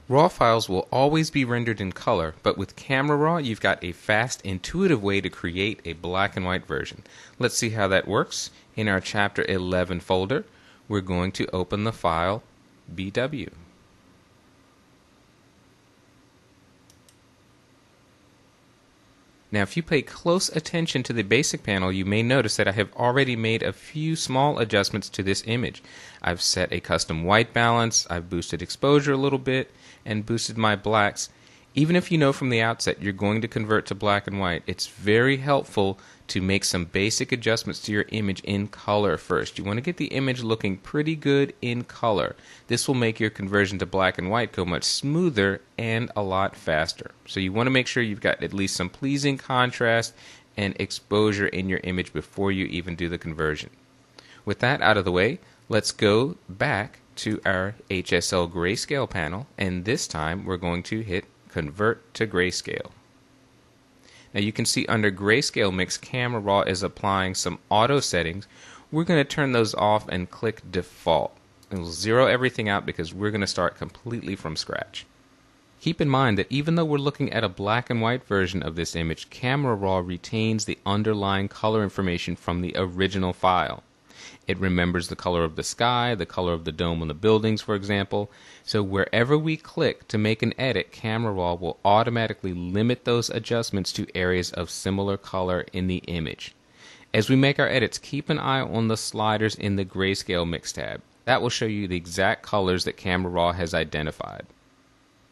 RAW files will always be rendered in color, but with Camera Raw, you've got a fast, intuitive way to create a black and white version. Let's see how that works. In our Chapter 11 folder, we're going to open the file BW. Now, if you pay close attention to the basic panel, you may notice that I have already made a few small adjustments to this image. I've set a custom white balance, I've boosted exposure a little bit, and boosted my blacks. Even if you know from the outset you're going to convert to black and white, it's very helpful to make some basic adjustments to your image in color first. You want to get the image looking pretty good in color. This will make your conversion to black and white go much smoother and a lot faster. So you want to make sure you've got at least some pleasing contrast and exposure in your image before you even do the conversion. With that out of the way, let's go back to our HSL Grayscale panel, and this time we're going to hit Convert to Grayscale. Now you can see under Grayscale Mix, Camera Raw is applying some auto settings. We're going to turn those off and click Default. And we'll zero everything out because we're going to start completely from scratch. Keep in mind that even though we're looking at a black and white version of this image, Camera Raw retains the underlying color information from the original file. It remembers the color of the sky, the color of the dome on the buildings, for example. So wherever we click to make an edit, Camera Raw will automatically limit those adjustments to areas of similar color in the image. As we make our edits, keep an eye on the sliders in the Grayscale Mix tab. That will show you the exact colors that Camera Raw has identified.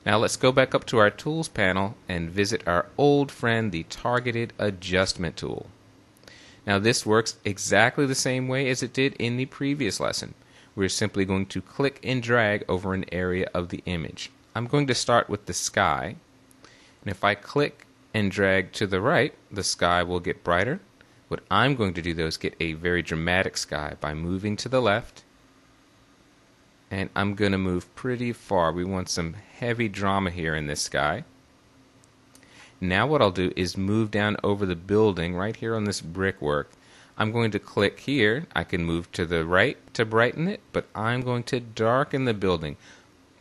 Now let's go back up to our Tools panel and visit our old friend, the Targeted Adjustment tool. Now this works exactly the same way as it did in the previous lesson. We're simply going to click and drag over an area of the image. I'm going to start with the sky, and if I click and drag to the right, the sky will get brighter. What I'm going to do though is get a very dramatic sky by moving to the left, and I'm going to move pretty far. We want some heavy drama here in this sky. Now what I'll do is move down over the building right here on this brickwork. I'm going to click here. I can move to the right to brighten it, but I'm going to darken the building,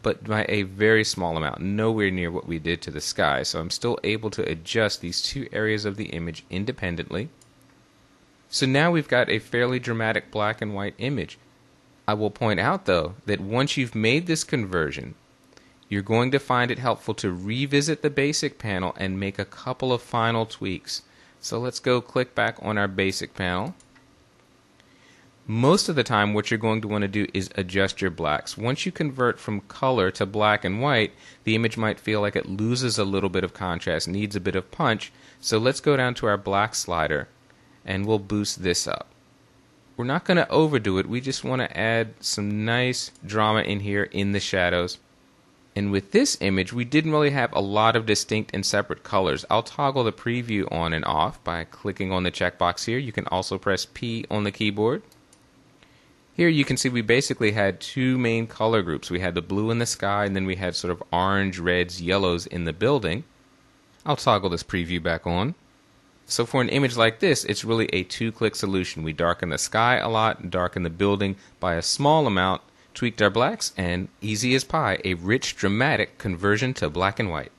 but by a very small amount, nowhere near what we did to the sky. So I'm still able to adjust these two areas of the image independently. So now we've got a fairly dramatic black and white image. I will point out though that once you've made this conversion, you're going to find it helpful to revisit the basic panel and make a couple of final tweaks. So let's go click back on our basic panel. Most of the time what you're going to want to do is adjust your blacks. Once you convert from color to black and white, the image might feel like it loses a little bit of contrast, needs a bit of punch. So let's go down to our black slider and we'll boost this up. We're not going to overdo it, we just want to add some nice drama in here in the shadows. And with this image, we didn't really have a lot of distinct and separate colors. I'll toggle the preview on and off by clicking on the checkbox here. You can also press P on the keyboard. Here you can see we basically had two main color groups. We had the blue in the sky, and then we had sort of orange, reds, yellows in the building. I'll toggle this preview back on. So for an image like this, it's really a two-click solution. We darken the sky a lot, darken the building by a small amount, tweaked our blacks, and easy as pie, a rich, dramatic conversion to black and white.